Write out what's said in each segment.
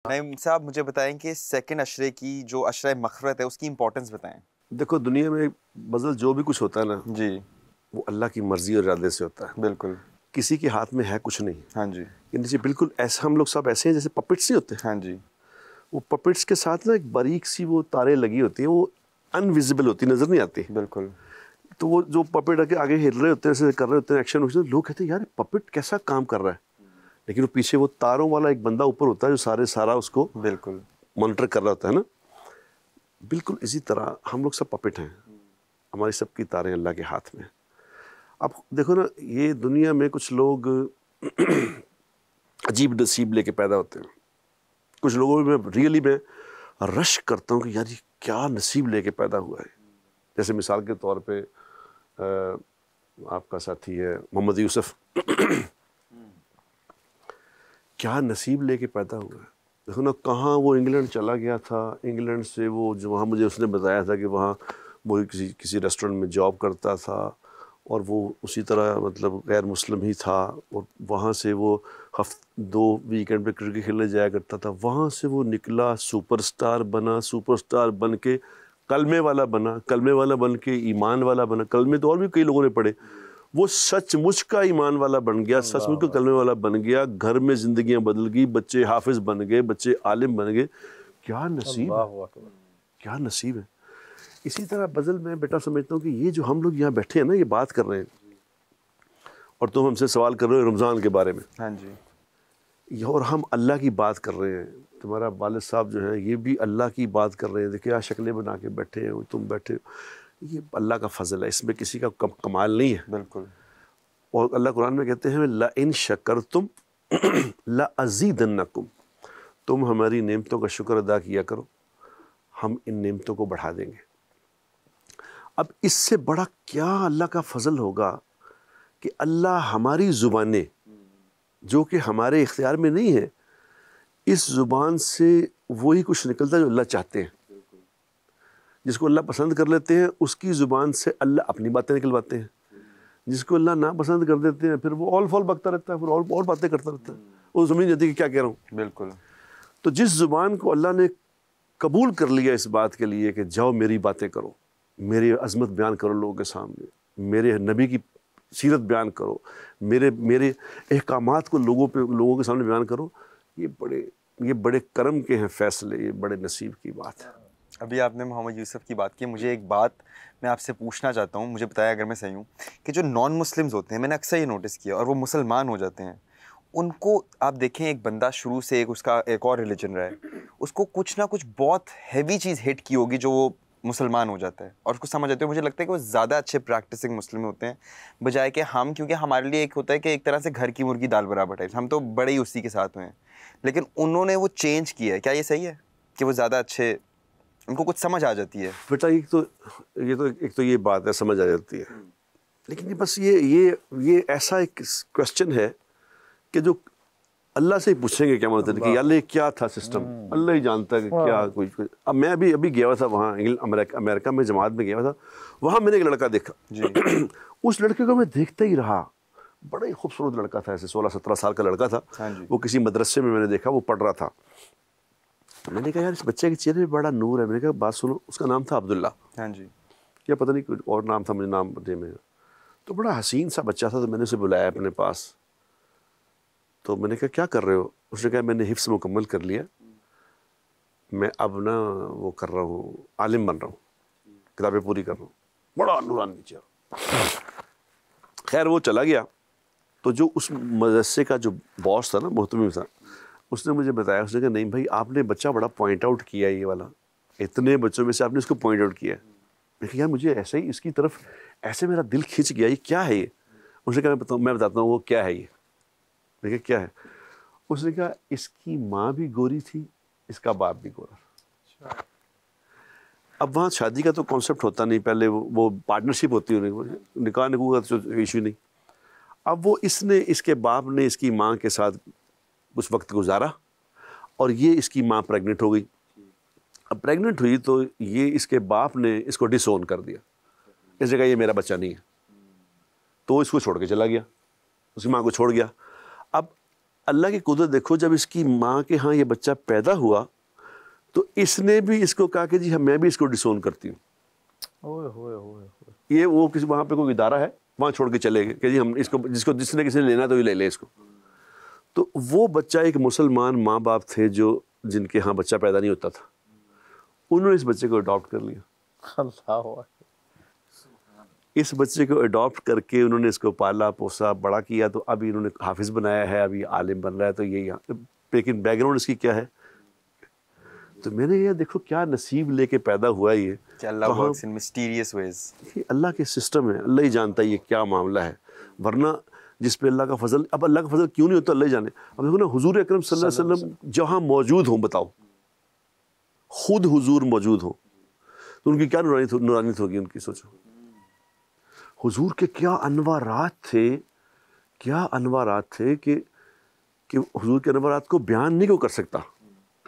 نعیم صاحب مجھے بتائیں کہ سیکنڈ اشرے کی جو اشرہ مغفرت ہے اس کی امپورٹنس بتائیں. دیکھو دنیا میں بزل جو بھی کچھ ہوتا ہے نا جی وہ اللہ کی مرضی اور ارادے سے ہوتا ہے. بالکل. کسی کے ہاتھ میں ہے کچھ نہیں. ہاں جی. یعنی بالکل ایسا ہم لوگ سب ایسے ہیں جیسے پپٹس نہیں ہوتے. ہاں جی. وہ پپٹس کے ساتھ نا ایک باریک سی وہ تاریں لگی ہوتی ہیں, وہ انویزیبل ہوتی, نظر نہیں آتی. بالکل. تو وہ جو پپٹ آگے ہل رہے ہوتے ہیں, ایسے کر رہے ہوتے ہیں, ایکشن ہوتے ہیں, لوگ کہتے ہیں یار پپٹ کیسا کام کر رہا ہے, لیکن وہ پیچھے وہ تاروں والا ایک بندہ اوپر ہوتا ہے جو سارا اس کو بالکل مانیٹر کر رہا ہوتا ہے نا. بالکل اسی طرح ہم لوگ سب پپٹ ہیں, ہماری سب کی تاریں اللہ کے ہاتھ میں. اب دیکھو نا, یہ دنیا میں کچھ لوگ عجیب نصیب لے کے پیدا ہوتے ہیں. کچھ لوگوں میں ریئلی میں رش کرتا ہوں کہ یار یہ کیا نصیب لے کے پیدا ہوا ہے. جیسے مثال کے طور پہ آپ کا ساتھی ہے محمد یوسف, کیا نصیب لے کے پیدا ہوا ہے. دیکھو نا کہاں وہ انگلینڈ چلا گیا تھا, انگلینڈ سے وہ جو وہاں مجھے اس نے بتایا تھا کہ وہاں وہ کسی ریسٹورنٹ میں جاب کرتا تھا, اور وہ اسی طرح مطلب غیر مسلم ہی تھا, اور وہاں سے وہ دو ویکینڈ پہ کرکٹ کھیلنے جایا کرتا تھا. وہاں سے وہ نکلا, سپر سٹار بنا, سپر سٹار بن کے کلمے والا بنا, کلمے والا بن کے ایمان والا بنا. کلمے تو اور بھی کئی لوگوں نے پڑھے. وہ سچ مچ کا ایمان والا بن گیا, سچ مچ کا کلمے والا بن گیا. گھر میں زندگیاں بدل گئی, بچے حافظ بن گئے, بچے عالم بن گئے. کیا نصیب ہے, کیا نصیب ہے. اسی طرح بزل میں بیٹا سمجھتا ہوں کہ یہ جو ہم لوگ یہاں بیٹھے ہیں نا, یہ بات کر رہے ہیں, اور تم ہم سے سوال کر رہے ہو رمضان کے بارے میں. ہاں جی. اور ہم اللہ کی بات کر رہے ہیں. تمہارا والد صاحب جو ہیں یہ بھی اللہ کی بات کر رہے ہیں. دیکھیں کیا شکلیں بنا کے بیٹھے ہیں, تم بیٹھے ہو. یہ اللہ کا فضل ہے, اس میں کسی کا کمال نہیں ہے. بالکل. اور اللہ قرآن میں کہتے ہیں لَإِن شَكَرْتُمْ لَأَزِيدَنَّكُمْ, تم ہماری نعمتوں کا شکر ادا کیا کرو, ہم ان نعمتوں کو بڑھا دیں گے. اب اس سے بڑا کیا اللہ کا فضل ہوگا کہ اللہ ہماری زبانیں جو کہ ہمارے اختیار میں نہیں ہے, اس زبان سے وہی کچھ نکلتا ہے جو اللہ چاہتے ہیں. جس کو اللہ پسند کر لیتے ہیں اس کی زبان سے اللہ اپنی باتیں نکلواتے ہیں. جس کو اللہ ناپسند کر دیتے ہیں پھر وہ اول فول بکتا رہتا ہے, پھر اور باتیں کرتا رہتا ہے, وہ سمجھ نہیں جاتی کہ کیا کہہ رہا ہوں. بالکل. تو جس زبان کو اللہ نے قبول کر لیا اس بات کے لیے کہ جاؤ میری باتیں کرو, میری عظمت بیان کرو لوگوں کے سامنے, میرے نبی کی سیرت بیان کرو, میرے احکامات کو لوگوں کے سامنے بیان کرو, یہ بڑے کرم کے ہیں فیصلے, یہ بڑے نصیب کی بات ہے. ابھی آپ نے محمد یوسف کی بات کی, مجھے ایک بات میں آپ سے پوچھنا چاہتا ہوں, مجھے بتایا اگر میں صحیح ہوں, کہ جو نان مسلمز ہوتے ہیں, میں نے اکثر یہ نوٹس کیا, اور وہ مسلمان ہو جاتے ہیں, ان کو آپ دیکھیں ایک بندہ شروع سے اس کا ایک اور ریلیجن رہا ہے, اس کو کچھ نہ کچھ بہت ہیوی چیز ہٹ کی ہوگی جو وہ مسلمان ہو جاتا ہے, اور اس کو سمجھ آتے ہیں. مجھے لگتا ہے کہ وہ زیادہ اچھے پریکٹسنگ مسلم ہوتے ہیں بجائے کہ ہم, کیونکہ ہمارے لیے ایک ہوتا ہے کہ ایک طرح سے گھر کی مرغی دال برابر ٹائپ, ہم تو بڑے ہی اسی کے ساتھ ہوئے ہیں, لیکن انہوں نے وہ چینج کیا ہے. کیا یہ صحیح ہے کہ وہ زیادہ اچھے, ان کو کچھ سمجھ آ جاتی ہے؟ بیٹا ایک تو یہ بات ہے, سمجھ آ جاتی ہے, لیکن بس یہ ایسا ایک کوشچن ہے کہ جو اللہ سے ہی پوچھیں گے کیا مطلب کہ اللہ کیا تھا سسٹم, اللہ ہی جانتا ہے کہ کیا کچھ. اب میں ابھی گیا ہوا تھا وہاں امریکہ میں, جماعت میں گیا ہوا تھا, وہاں میں نے ایک لڑکا دیکھا. اس لڑکے کو میں دیکھتا ہی رہا, بڑا ہی خوبصورت لڑکا تھا, ایسے 16-17 سال کا لڑکا تھا. وہ کسی مدرسے میں نے دیکھا, وہ پڑھ رہا تھا. میں نے کہا یار اس بچے کے چہرے پہ بڑا نور ہے. میں نے کہا بات سنو, اس کا نام تھا عبداللہ. ہاں جی. کیا پتہ نہیں کوئی اور نام تھا, مجھے نام پتہ میں. تو بڑا حسین سا بچہ تھا, تو میں نے اسے بلایا اپنے پاس. تو میں نے کہا کیا کر رہے ہو؟ اس نے کہا میں نے حفظ مکمل کر لیا, میں اب نا وہ کر رہا ہوں, عالم بن رہا ہوں, کتابیں پوری کر رہا ہوں. بڑا نورانی چہرہ. خیر وہ چلا گیا. تو جو اس مدرسے کا جو باس تھا نا, محتمم تھا, اس نے مجھے بتایا, اس نے کہا نہیں بھائی آپ نے بچہ بڑا پوائنٹ آؤٹ کیا ہے, یہ والا اتنے بچوں میں سے آپ نے اس کو پوائنٹ آؤٹ کیا ہے. میں کہا یار مجھے ایسے ہی اس کی طرف ایسے میرا دل کھنچ گیا, یہ کیا ہے یہ؟ اس نے کہا میں بتاتا ہوں وہ کیا ہے یہ. میں کہا کیا ہے؟ اس نے کہا اس کی ماں بھی گوری تھی, اس کا باپ بھی گورا تھا. اب وہاں شادی کا تو کانسیپٹ ہوتا نہیں, پہلے وہ پارٹنرشپ ہوتی ہے, نکاح کا تو ایشو نہیں. اب وہ اس کے باپ نے اس کی ماں کے ساتھ کچھ وقت گزارا, اور یہ اس کی ماں پریگننٹ ہو گئی. اب پریگننٹ ہوئی تو یہ اس کے باپ نے اس کو ڈس اون کر دیا, اس نے کہا یہ میرا بچہ نہیں ہے. تو وہ اس کو چھوڑ کے چلا گیا, اس کی ماں کو چھوڑ گیا. اب اللہ کی قدرت دیکھو, جب اس کی ماں کے ہاں یہ بچہ پیدا ہوا تو اس نے بھی اس کو کہا کہ جی میں بھی اس کو ڈسون کرتی ہوں. یہ وہ کسی وہاں پہ کوئی ادارہ ہے وہاں چھوڑ کے چلے گئے کہ جی ہم اس کو جس نے کسی نے لینا تو یہ لے لے اس کو. تو وہ بچہ ایک مسلمان ماں باپ تھے جو جن کے ہاں بچہ پیدا نہیں ہوتا تھا, انہوں نے اس بچے کو اڈاپٹ کر لیا. اللہ, اس بچے کو اڈاپٹ کر کے انہوں نے اس کو پالا پوسا بڑا کیا, تو ابھی انہوں نے حافظ بنایا ہے, ابھی عالم بن رہا ہے. تو یہ لیکن بیک گراؤنڈ اس کی کیا ہے, تو میں نے یہ دیکھو کیا نصیب لے کے پیدا ہوا یہ کہ اللہ works in mysterious ways. یہ اللہ کے سسٹم ہے, اللہ ہی جانتا ہے یہ کیا معاملہ ہے. ورنہ جس پہ اللہ کا فضل, اب اللہ کا فضل کیوں نہیں ہوتا اللہ ہی جانے. اب دیکھو نا حضور اکرم صلی اللہ علیہ وسلم جہاں موجود ہوں, بتاؤ خود حضور موجود ہوں تو ان کی کیا نورانیت ہوگی ان کی. سوچو حضور کے کیا انوارات تھے, کیا انوارات تھے کہ حضور کے انوارات کو بیان نہیں کو کر سکتا.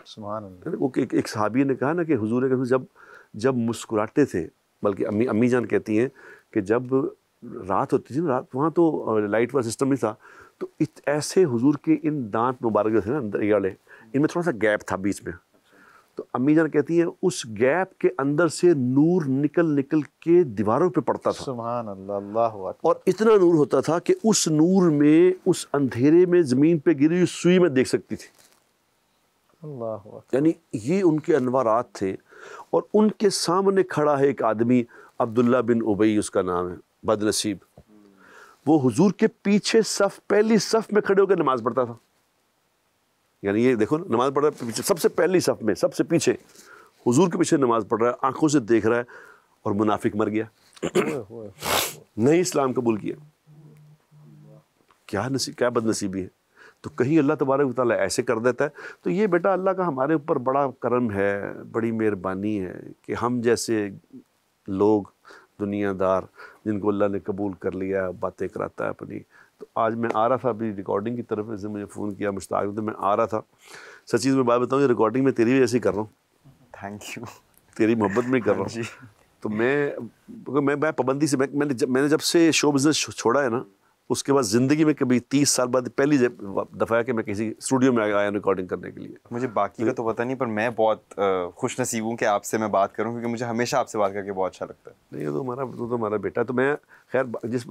سبحان اللہ. وہ ایک صحابی نے کہا نا کہ حضور کے جب مسکراتے تھے, بلکہ امی جان کہتی ہیں کہ جب رات ہوتی تھی نا, رات وہاں تو لائٹ والا سسٹم نہیں تھا, تو ایسے حضور کے ان دانت مبارک جو تھے نا اندر یہ والے, ان میں تھوڑا سا گیپ تھا بیچ میں, تو امی جان کہتی ہیں اس گیپ کے اندر سے نور نکل کے دیواروں پہ پڑتا تھا. سبحان اللہ. اللہ اکبر. اور اتنا نور ہوتا تھا کہ اس نور میں, اس اندھیرے میں زمین پہ گری ہوئی سوئی میں دیکھ سکتی تھی. اللہ اکبر. یعنی یہ ان کے انوارات تھے. اور ان کے سامنے کھڑا ہے ایک آدمی, عبداللہ بن ابی اس کا نام ہے, بد نصیب. وہ حضور کے پیچھے صف, پہلی صف میں کھڑے ہو کر نماز پڑھتا تھا. یعنی یہ دیکھو نا, نماز پڑھ رہا ہے پیچھے, سب سے پہلی صف میں, سب سے پیچھے حضور کے پیچھے نماز پڑھ رہا ہے, آنکھوں سے دیکھ رہا ہے, اور منافق مر گیا, نہیں اسلام قبول کیا. کیا بد نصیبی ہے. تو کہیں اللہ تبارک و تعالیٰ ایسے کر دیتا ہے. تو یہ بیٹا اللہ کا ہمارے اوپر بڑا کرم ہے, بڑی مہربانی ہے کہ ہم جیسے لوگ دنیا دار جن کو اللہ نے قبول کر لیا, باتیں کراتا ہے اپنی. تو آج میں آ رہا تھا ابھی ریکارڈنگ کی طرف سے, مجھے فون کیا مشتاق نے, تو میں آ رہا تھا. سچ چیز میں بات بتاؤں, یہ ریکارڈنگ میں تیری وجہ سے ہی کر رہا ہوں. Thank you. تیری محبت میں ہی کر رہا ہوں. تو میں پابندی سے, میں نے جب سے شو بزنس چھوڑا ہے نا, اس کے بعد زندگی میں کبھی 30 سال بعد پہلی دفعہ ہے کہ میں کسی اسٹوڈیو میں آیا ریکارڈنگ کرنے کے لیے. مجھے باقی کا تو پتہ نہیں, پر میں بہت خوش نصیب ہوں کہ آپ سے میں بات کروں, کیونکہ مجھے ہمیشہ آپ سے بات کر کے بہت اچھا لگتا ہے. نہیں, تو ہمارا بیٹا. تو میں خیر جس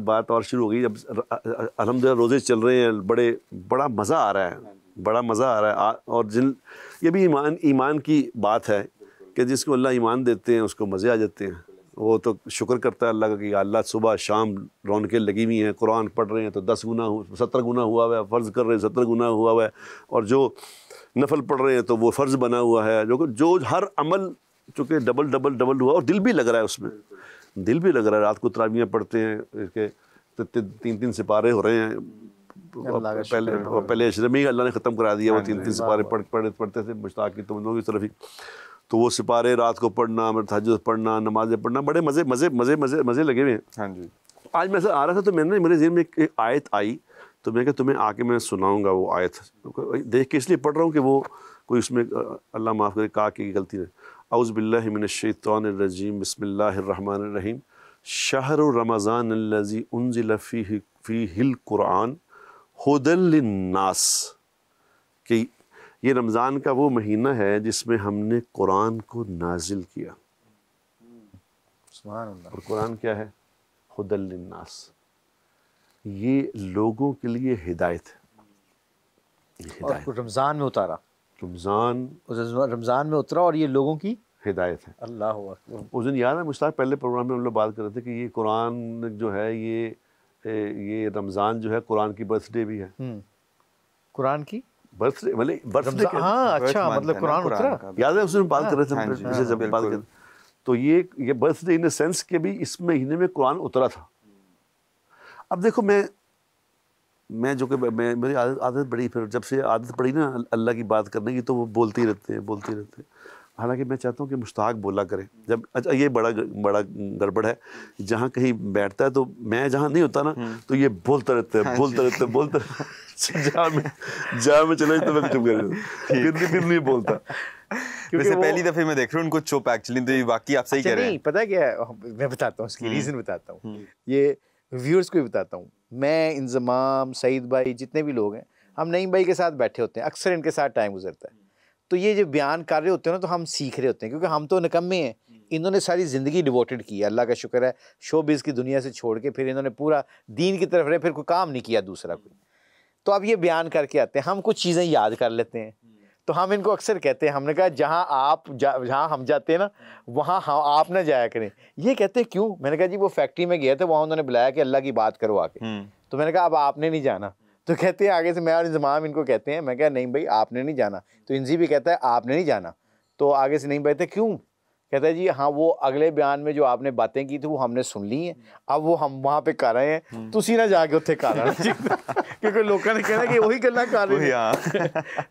بات اور شروع ہو گئی, جب الحمدللہ روزے چل رہے ہیں, بڑا مزہ آ رہا ہے, بڑا مزہ آ رہا ہے. اور یہ بھی ایمان کی بات ہے کہ جس کو اللہ ایمان دیتے ہیں اس کو مزے آ جاتے ہیں. وہ تو شکر کرتا ہے اللہ کا کہ اللہ صبح شام رونقیں لگی ہوئی ہیں, قرآن پڑھ رہے ہیں تو 10 گنا 70 گنا ہوا ہوا ہے, فرض کر رہے ہیں 70 گنا ہوا ہوا ہے, اور جو نفل پڑھ رہے ہیں تو وہ فرض بنا ہوا ہے. جو ہر عمل چونکہ ڈبل ہوا, اور دل بھی لگ رہا ہے اس میں, دل بھی لگ رہا ہے. رات کو تراویحیں پڑھتے ہیں, اس کے 3 سپارے ہو رہے ہیں. پہلے اشرم ہی اللہ نے ختم کرا دیا, وہ 3 سپارے پڑھتے تھے مشتاق کی تم لوگوں کی طرف ہی. تو وہ سپارے رات کو پڑھنا, تہجد پڑھنا, نمازیں پڑھنا, بڑے مزے لگے ہوئے ہیں. ہاں جی. آج میں سے آ رہا تھا تو میں نے میرے ذہن میں ایک آیت آئی, تو میں کہ تمہیں آ کے میں سناؤں گا وہ آیت. دیکھ کے اس لیے پڑھ رہا ہوں کہ وہ کوئی اس میں اللہ معاف کرے کہا کہ غلطی ہے. اعوذ باللہ من الشیطان الرجیم, بسم اللہ الرحمن الرحیم. شہر رمضان الذی انزل فیہ القرآن ھدی للناس, کہ یہ رمضان کا وہ مہینہ ہے جس میں ہم نے قرآن کو نازل کیا. سبحان اللہ. اور قرآن کیا ہے؟ ھدی للناس, یہ لوگوں کے لیے ہدایت ہے. اور رمضان میں اتارا, رمضان میں اترا, اور یہ لوگوں کی ہدایت ہے. اللہ اکبر. اس دن یاد ہے مشتاق, پہلے پروگرام میں ہم لوگ بات کر رہے تھے کہ یہ قرآن جو ہے یہ رمضان جو ہے قرآن کی برتھ ڈے بھی ہے. قرآن کی برتھ ڈے. ہاں اچھا, مطلب قرآن اترا. یاد ہے اس دن بات کر رہے تھے جب بات کر. تو یہ birth day in a sense کہ بھی اس مہینے میں قرآن اترا تھا. اب دیکھو میں جو کہ میری عادت بڑی, پھر جب سے عادت پڑی نا اللہ کی بات کرنے کی, تو وہ بولتے ہی رہتے ہیں. حالانکہ میں چاہتا ہوں کہ مشتاق بولا کرے. جب اچھا یہ بڑا گڑبڑ ہے, جہاں کہیں بیٹھتا ہے تو میں جہاں نہیں ہوتا نا تو یہ بولتا رہتا ہے. جہاں میں چلے تو میں چپ کر پھر نہیں بولتا. ویسے پہلی دفعہ میں دیکھ رہا ہوں ان کو چپ, ایکچولی تو یہ واقعی آپ صحیح کہہ رہے ہیں. پتہ کیا ہے, میں بتاتا ہوں اس کی ریزن بتاتا ہوں, یہ ویورز کو بھی بتاتا ہوں. میں, انضمام, سعید بھائی, جتنے بھی لوگ ہیں, ہم نعیم بھائی کے ساتھ بیٹھے ہوتے ہیں, اکثر ان کے ساتھ ٹائم گزرتا ہے, تو یہ جو بیان کر رہے ہوتے ہیں نا تو ہم سیکھ رہے ہوتے ہیں, کیونکہ ہم تو نکمے ہیں, انہوں نے ساری زندگی ڈیووٹڈ کی ہے, اللہ کا شکر ہے, شو بیز کی دنیا سے چھوڑ کے پھر انہوں نے پورا دین کی طرف رہے, پھر کوئی کام نہیں کیا دوسرا کوئی. تو اب یہ بیان کر کے آتے ہیں, ہم کچھ چیزیں یاد کر لیتے ہیں, تو ہم ان کو اکثر کہتے ہیں, ہم نے کہا جہاں ہم جاتے ہیں نا وہاں آپ نہ جایا کریں. یہ کہتے ہیں کیوں؟ میں نے کہا جی وہ فیکٹری میں گئے تھے, وہاں انہوں نے بلایا کہ اللہ کی بات کرو آ کے, تو میں نے کہا اب آپ نے نہیں جانا. تو کہتے ہیں آگے سے میں اور انضمام ان کو کہتے ہیں, میں کہا نہیں بھائی آپ نے نہیں جانا, تو انزی بھی کہتا ہے آپ نے نہیں جانا. تو آگے سے نہیں بھائی کیوں؟ کہتا ہے جی ہاں وہ اگلے بیان میں جو آپ نے باتیں کی تھی وہ ہم نے سن لی ہیں, اب وہ ہم وہاں پہ کر رہے ہیں, تسی نہ جا کے اتنے کر رہے کیونکہ لوگوں نے کہنا کہ وہی گلا کر رہے ہیں.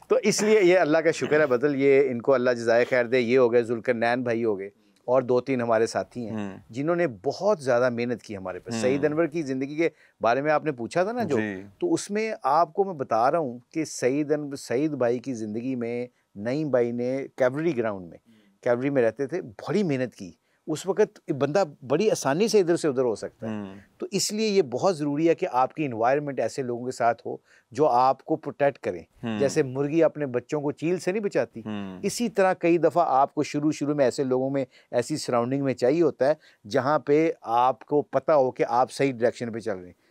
تو اس لیے یہ اللہ کا شکر ہے بدل, یہ ان کو اللہ جزائے خیر دے. یہ ہو گئے ذوالقرنین بھائی ہو گئے, اور 2-3 ہمارے ساتھی ہیں جنہوں نے بہت زیادہ محنت کی ہمارے پاس. سعید انور کی زندگی کے بارے میں آپ نے پوچھا تھا نا جو, تو اس میں آپ کو میں بتا رہا ہوں کہ سعید بھائی کی زندگی میں نعیم بھائی نے کیولری گراؤنڈ میں, کیولری میں رہتے تھے, بڑی محنت کی. اس وقت بندہ بڑی آسانی سے ادھر سے ادھر ہو سکتا ہے, تو اس لیے یہ بہت ضروری ہے کہ آپ کی انوائرمنٹ ایسے لوگوں کے ساتھ ہو جو آپ کو پروٹیکٹ کریں. جیسے مرغی اپنے بچوں کو چیل سے نہیں بچاتی, اسی طرح کئی دفعہ آپ کو شروع میں ایسے لوگوں میں, ایسی سراؤنڈنگ میں چاہیے ہوتا ہے جہاں پہ آپ کو پتہ ہو کہ آپ صحیح ڈائریکشن پہ چل رہے ہیں.